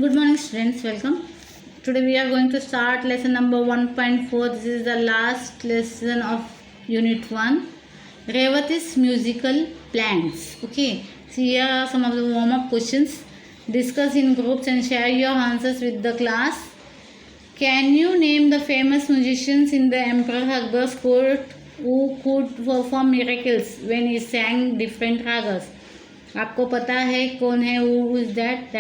Good morning students, welcome. Today we are going to start lesson number 1.4. This is the last lesson of unit 1. Revati's musical plans. Okay, so here are some of the warm-up questions. Discuss in groups and share your answers with the class. Can you name the famous musicians in the Emperor Akbar's court who could perform miracles when he sang different ragas? आपको पता है कौन है? Who is that?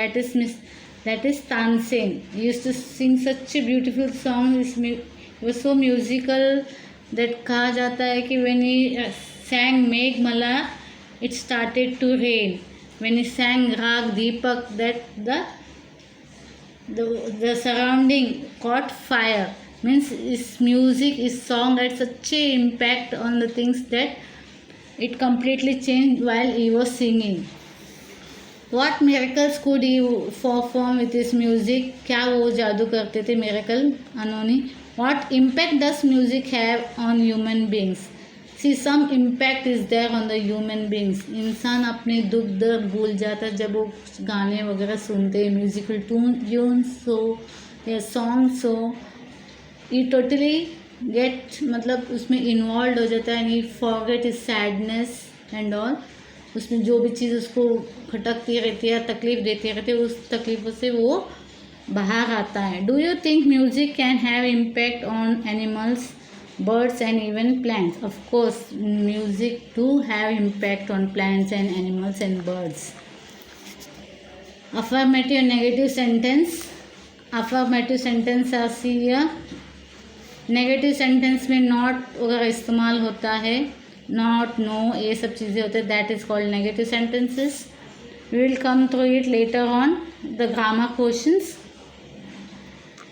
That is Tansen. He used to sing such a beautiful song. It was so musical that कहा जाता है कि when he sang Meghmala, it started to rain. When he sang Rag Deepak, that the surrounding caught fire. Means his music, his song had such a impact on the things that it completely changed while he was singing. What miracles could he perform with his music? क्या वो जादू करते थे miracle अनोनी? What impact does music have on human beings? See, some impact is there on the human beings. इंसान अपने दुख दर्द भूल जाता है जब वो गाने वगैरह सुनते हैं, म्यूजिकल ट्यून्स हो या सॉन्ग्स हो. ये टोटली गेट मतलब उसमें इन्वॉल्व हो जाता है. And forget is sadness and all. उसमें जो भी चीज़ उसको खटकती रहती है, तकलीफ़ देती रहती है, उस तकलीफ़ों से वो बाहर आता है. Do you think music can have impact on animals, birds and even plants? Of course, music do have impact on plants and animals and birds. Affirmative and negative sentence. Affirmative sentence are here. Negative sentence में not वगैरह इस्तेमाल होता है, not, no, ये सब चीज़ें होते हैं. That is called negative sentences. We will come through it later on the grammar questions.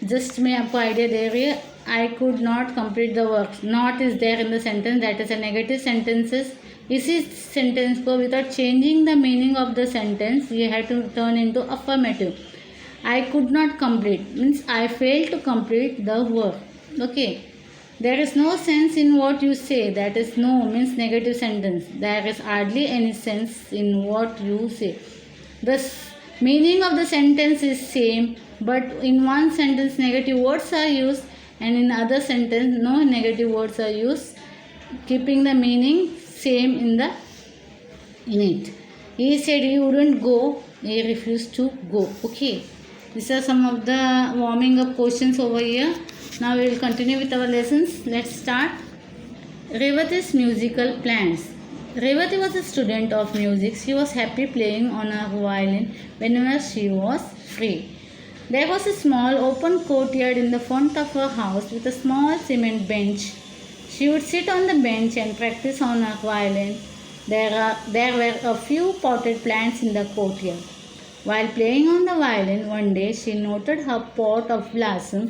Just मैं आपको आइडिया दे रही है. I could not complete the work. Not is there in the sentence, that is a negative sentences. इसी sentence को without changing the meaning of the sentence you have to turn into affirmative. I could not complete means I fail to complete the work. Okay, there is no sense in what you say. That is no means negative sentence. There is hardly any sense in what you say. The meaning of the sentence is same, but in one sentence negative words are used and in other sentence no negative words are used, keeping the meaning same in it. He said he wouldn't go. He refused to go. Okay, these are some of the warming up questions over here. Now we will continue with our lessons. Let's start. Revati's musical plans. Revati was a student of music. She was happy playing on her violin whenever she was free. There was a small open courtyard in the front of her house with a small cement bench. She would sit on the bench and practice on her violin. There were a few potted plants in the courtyard. While playing on the violin, one day she noted her pot of blossom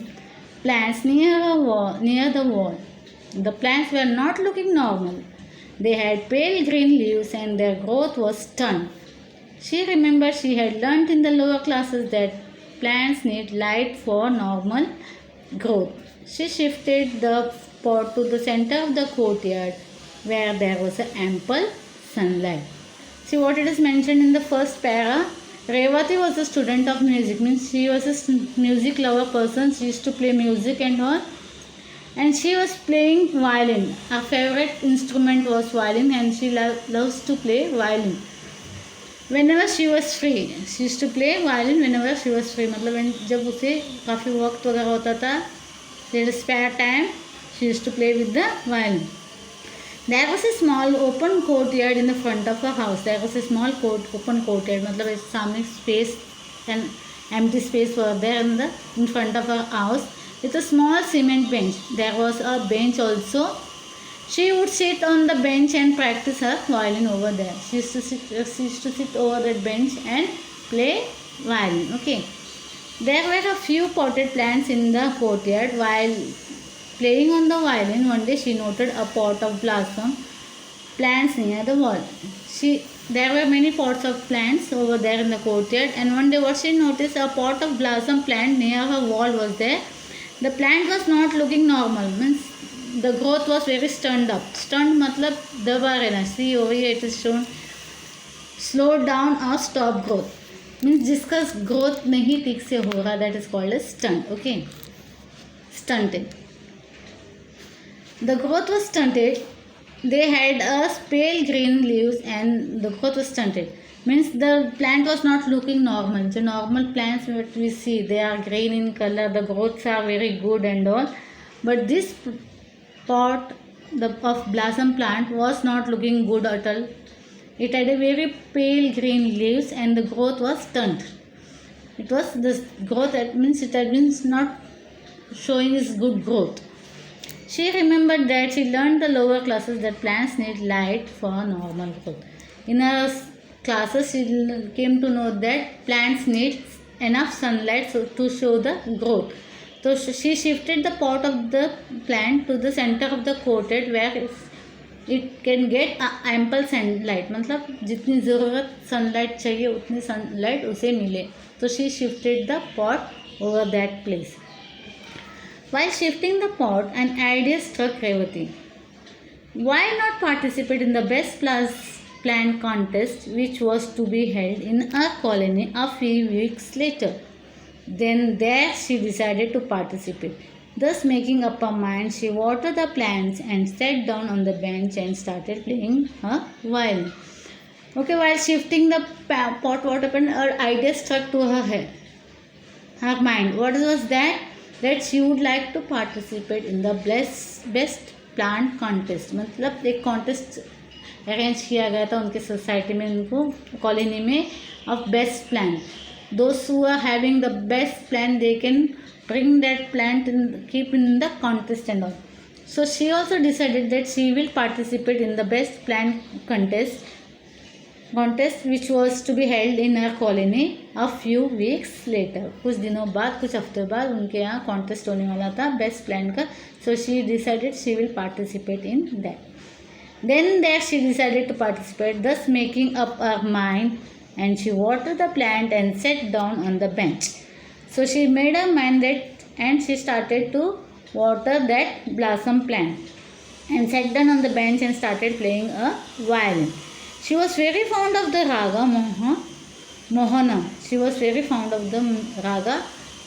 plants near the wall. The plants were not looking normal. They had pale green leaves and their growth was stunted. She remembered she had learnt in the lower classes that plants need light for normal growth. She shifted the pot to the center of the courtyard where there was ample sunlight. See what it is mentioned in the first para. Revati was a student of music, means she was a music lover person. She used to play music and all, and she was playing violin. Her favorite instrument was violin and she loves to play violin. Whenever she was free, she used to play violin whenever she was free. मतलब जब उसे काफ़ी वक्त वगैरह होता था, there is spare time, she used to play with the violin. There was a small open courtyard in the front of her house. There was a small open courtyard. मतलब इस सामने space and empty space were there in front of her house with a small cement bench. There was a bench also. She would sit on the bench and practice her violin over there. She used to sit over that bench and play violin. Okay. There were a few potted plants in the courtyard. While playing on the violin, one day she noted a pot of blossom plants near the wall. There were many pots of plants over there in the courtyard, and one day what she noticed, a pot of blossom plant near her wall was there. The plant was not looking normal, means the growth was very stunted up. Stunned मतलब दबा रहना. See over here it is shown slowed down or stop growth. Means जिसका growth नहीं ठीक से हो रहा, that is called as stunt. Okay, stunted. The growth was stunted. They had a pale green leaves and the growth was stunted. Means the plant was not looking normal. The normal plants what we see, they are green in color, the growths are very good and all. But this pot of blossom plant was not looking good at all. It had a very pale green leaves and the growth was stunted. It was this growth, that means it had been not showing its good growth. She remembered that she learned the lower classes that plants need light for normal growth. In her classes, she came to know that plants need enough sunlight to show the growth. So she shifted the pot of the plant to the center of the coated where it can get ample sunlight. मतलब जितनी ज़रूरत sunlight चाहिए उतनी sunlight उसे मिले. So she shifted the pot over that place. While shifting the pot, an idea struck Revati. Why not participate in the best plant contest which was to be held in our colony a few weeks later? Then there she decided to participate. Thus making up her mind, she watered the plants and sat down on the bench and started playing her violin. Okay, while shifting the pot, what happened? Her idea struck to her head, her mind. What was that? That she would like to participate in the best plant contest. मतलब एक contest arrange किया गया था उनके society में, उनको colony में, of best plant. Those who are having the best plant, they can bring that plant and keep in the contest and all. So she also decided that she will participate in the best plant contest which was to be held in her colony a few weeks later. कुछ दिनों बाद, कुछ हफ्तों बाद उनके यहाँ contest होने वाला था बेस्ट प्लांट का. So she decided she will participate in that. Then there she decided to participate, thus making up her mind, and she watered the plant and sat down on the bench. So she made her mind that, and she started to water that blossom plant and sat down on the bench and started playing a violin. She was very fond of the raga Mohanam. She was very fond of the raga,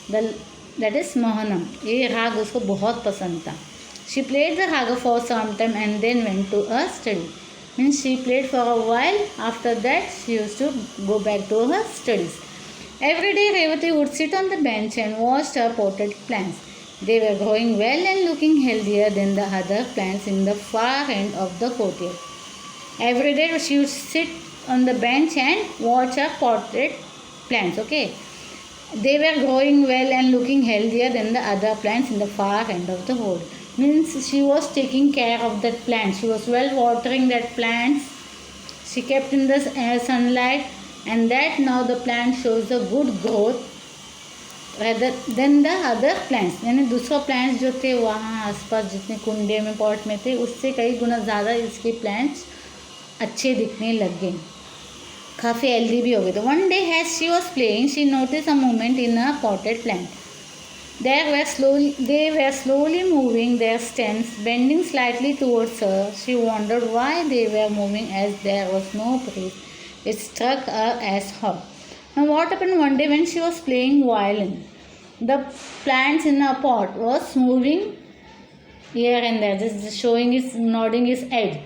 that is Mohanam. ये राग उसको बहुत पसंद था. She played the raga for some time and then went to a study. Means she played for a while. After that, she used to go back to her studies. Every day, Revati would sit on the bench and watch her potted plants. They were growing well and looking healthier than the other plants in the far end of the courtyard. Every day she would sit on the bench and watch her potted plants. Okay, they were growing well and looking healthier than the other plants in the far end of the wood. Means she was taking care of that plant. She was well watering that plants. She kept in the sunlight, and that now the plant shows a good growth rather than the other plants. यानी दूसरा plants जो थे वहाँ आसपास जितने कुंडे में pot में थे उससे कई गुना ज़्यादा इसके प्लांट्स अच्छे दिखने लग गए, काफ़ी हेल्दी भी हो गए. तो one day has she was playing, she notice a movement in a potted plant. They were slowly moving their stems, bending slightly towards her. She wondered why they were moving as there was no breeze. It struck her as odd. Now what happened one day when she was playing violin? The plants in a pot was moving here and there, just showing its, nodding its head.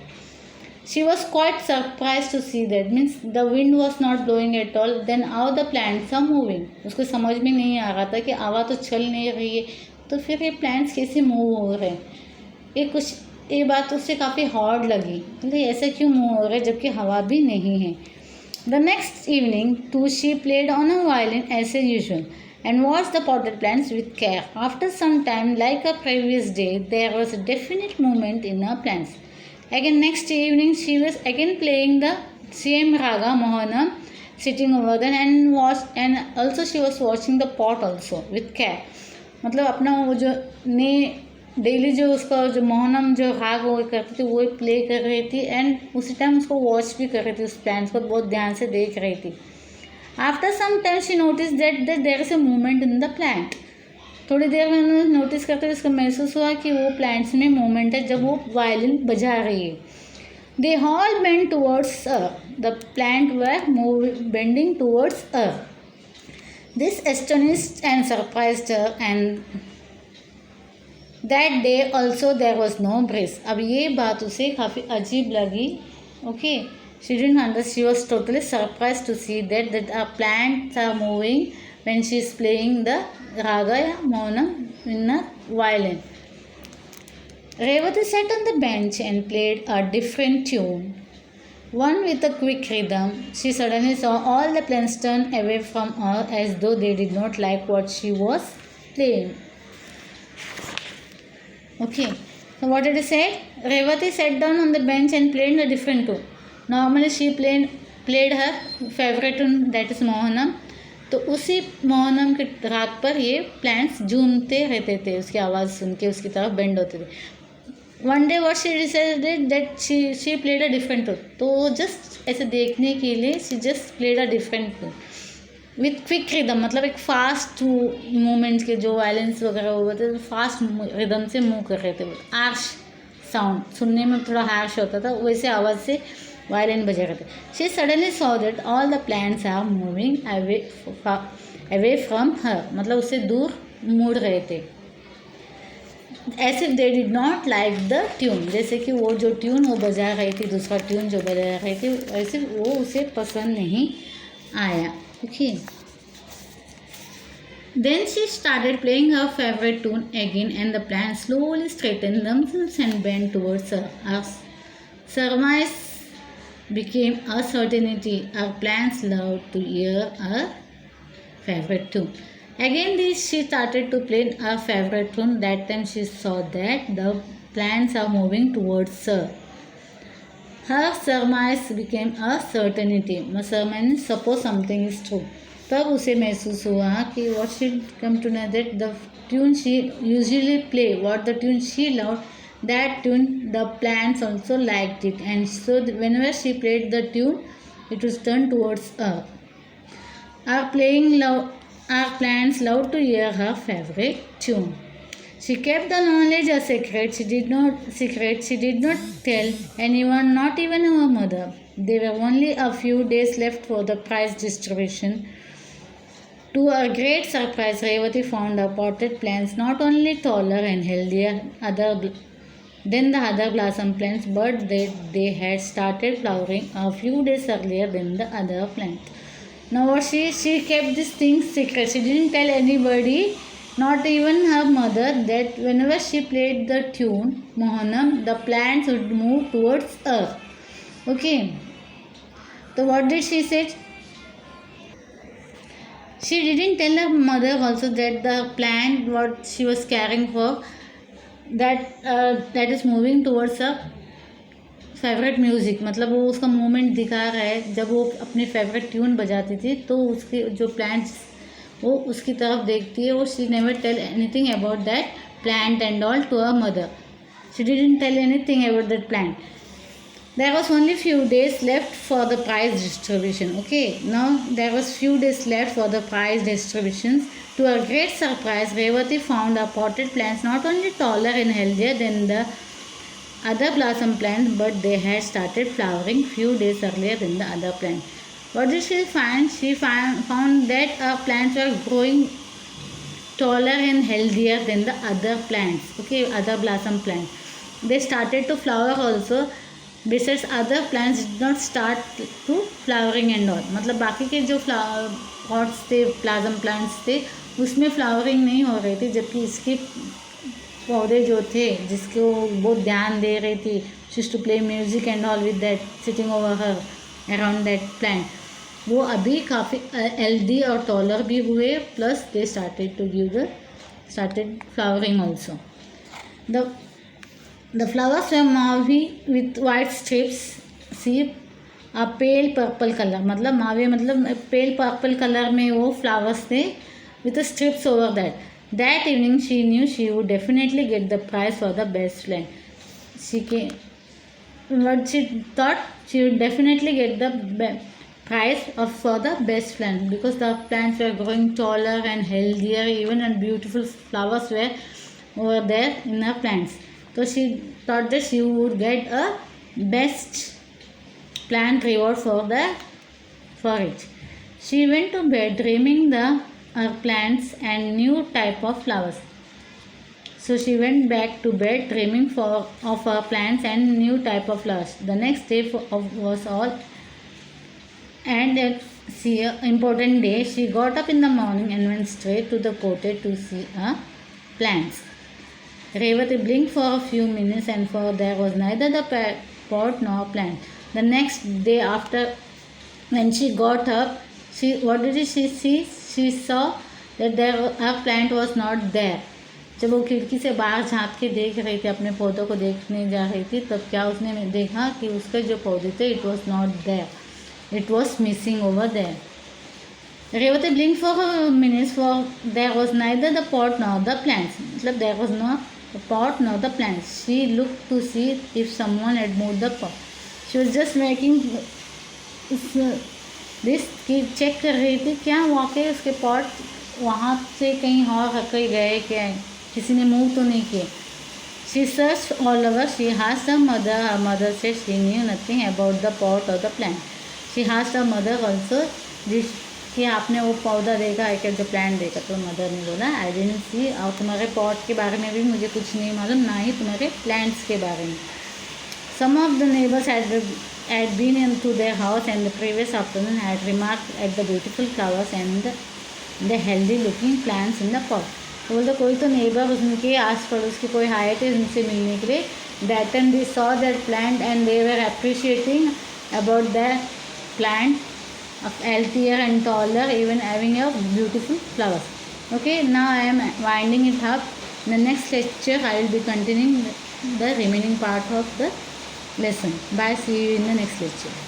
She was quite surprised to see that. Means the wind was not blowing at all. Then how the plants are moving? उसको समझ में नहीं आ रहा था कि हवा तो चल नहीं रही है, तो फिर ये प्लांट्स कैसे मूव हो रहे हैं. ये बात उससे काफ़ी हार्ड लगी. मतलब ऐसे क्यों मूव हो रहे जबकि हवा भी नहीं है. The next evening too she played on a violin as usual and watched the potted plants with care. After some time, like a previous day, there was a definite movement in her plants. Again next evening she was again playing the same raga Mohanam, sitting over there and also she was watching the pot also with care. मतलब अपना वो जो ने daily जो उसका जो मोहनम जो राग वो करती थी वो प्ले कर रही थी एंड उसी टाइम उसको वॉच भी कर रही थी, उस प्लांट्स को बहुत ध्यान से देख रही थी. After some time she notice that there is a movement in the plant. थोड़ी देर में उन्होंने नोटिस करते हुए उसको महसूस हुआ कि वो प्लांट्स में मूवमेंट है जब वो वायलिन बजा रही है. They all bend towards the plant were bending towards earth. This astonished and surprised her, and that day also there was no breeze. अब ये बात उसे काफ़ी अजीब लगी. Okay, she didn't understand. She was totally surprised to see that our plants are moving when she is playing the raga ya mohanam in a violin. Revati sat on the bench and played a different tune, one with a quick rhythm. She suddenly saw all the plants turn away from her as though they did not like what she was playing. Okay, so what did I say? Revati sat down on the bench and played a different tune. Normally she played her favorite tune, that is Mohanam. तो उसी मोहनम के राग पर ये plants झूमते रहते थे, उसकी आवाज़ सुन के उसकी तरफ बेंड होते थे. One day what she decided that she played a different tune. तो जस्ट ऐसे देखने के लिए she just played a different tune with quick rhythm, मतलब एक फास्ट मूवमेंट्स के जो वायलेंस वगैरह हुए थे फास्ट रिदम से मूव कर रहे थे. आर्श साउंड सुनने में थोड़ा हार्श होता था, वैसे आवाज़ से वायलिन बजा रहे थे. She suddenly saw that all the plants are moving away from her, मतलब उससे दूर मुड़ रहे थे. ऐसे they did not like the tune, जैसे कि वो जो ट्यून वो बजा रही थी, दूसरा ट्यून जो बजा रही थी, ऐसे वो उसे पसंद नहीं आया. Okay, then she started playing her favorite tune again and the plants slowly straightened themselves and bent towards her. Her surmise became a certainty. Her plants loved to hear her favorite tune. Again she started to play her favorite tune. That time she saw that the plants are moving towards her. Her surmise became a certainty. Surmise, suppose something is true. तब उसे महसूस हुआ कि what she come to know that the tune she usually play, what the tune she loved, that tune the plants also liked it, and so whenever she played the tune, it was turned towards her. Our plants loved to hear her favorite tune. She kept the knowledge a secret. She did not tell anyone, not even her mother. There were only a few days left for the prize distribution. To her great surprise, Revati found her potted plants not only taller and healthier than the other blossom plants, but they had started flowering a few days earlier than the other plants. Now she kept this thing secret. She didn't tell anybody, not even her mother, that whenever she played the tune Mohanam, the plants would move towards her. Okay. So what did she say? She didn't tell her mother also that the plant what she was caring for, that is moving towards her favourite music, मतलब वो उसका movement दिखा रहा है. जब वो अपनी favourite tune बजाती थी तो उसके जो प्लांट्स वो उसकी तरफ देखती है. वो she never tell anything about that plant and all to her mother. She didn't tell anything about that plant. There was only few days left for the prize distribution. Okay, now there was few days left for the prize distributions. To her great surprise, Revati found her potted plants not only taller and healthier than the other blossom plants, but they had started flowering few days earlier than the other plants. What did she find? She found that her plants were growing taller and healthier than the other plants. Okay, other blossom plants. They started to flower also. Besides, other plants did not start to flowering and all. मतलब बाकी के जो pots थे plasm plants थे उसमें flowering नहीं हो रही थी, जबकि इसके पौधे जो थे जिसके वो बहुत ध्यान दे रही थी, she used to play music and all with that sitting over her around that plant, वो अभी काफ़ी हेल्दी और टॉलर भी हुए. Plus they started flowering also. The flowers were mauve with white strips. See, a pale purple color. मतलब मावे मतलब pale purple color में वो flowers थे with the strips over that. That evening she knew she would definitely get the prize for the best plant. What she thought, she would definitely get the prize for the best plant because the plants were growing taller and healthier, even and beautiful flowers were over there in her plants. So she thought that she would get a best plant reward for it. She went to bed dreaming the her plants and new type of flowers. So she went back to bed dreaming of her plants and new type of flowers. The next day was all and important day. She got up in the morning and went straight to the cottage to see her plants. Revati blinked for a few minutes and for there was neither the pot nor plant. The next day after when she got up, what did she see? She saw that her plant was not there. जब वो खिड़की से बाहर झाँक के देख रही थी, अपने पौधों को देखने जा रही थी, तब क्या उसने देखा कि उसके जो पौधे थे it was not there, it was missing over there. Revati blinked for a minute for there was neither the pot nor the plants. मतलब there was no pot nor the plants. She looked to see if someone had moved the pot. She was just making this कि check कर रही थी क्या वाकई उसके pot वहाँ से कहीं और कहीं गए, क्या किसी ने मूव तो नहीं किए. She searched all over. She asked her mother. Her mother said she knew nothing about the pot or the plant. She asked her mother also कि आपने वो पौधा देखा है क्या, जो प्लांट देखा. तो मदर ने बोला आई डिडंट सी, और तुम्हारे पॉट के बारे में भी मुझे कुछ नहीं मालूम, ना ही तुम्हारे प्लांट्स के बारे में. Some of the neighbors had been into their house and the previous afternoon had remarked at the beautiful flowers and the healthy looking plants in the pot. तो बोलते कोई तो नेबर उनके आस पड़ोस की कोई आए थे उनसे मिलने के लिए. That time they saw that plant and they were appreciating about that plant of healthier and taller, even having a beautiful flowers. Okay, now I am winding it up. In the next lecture I will be continuing the remaining part of the lesson. Bye, see you in the next lecture.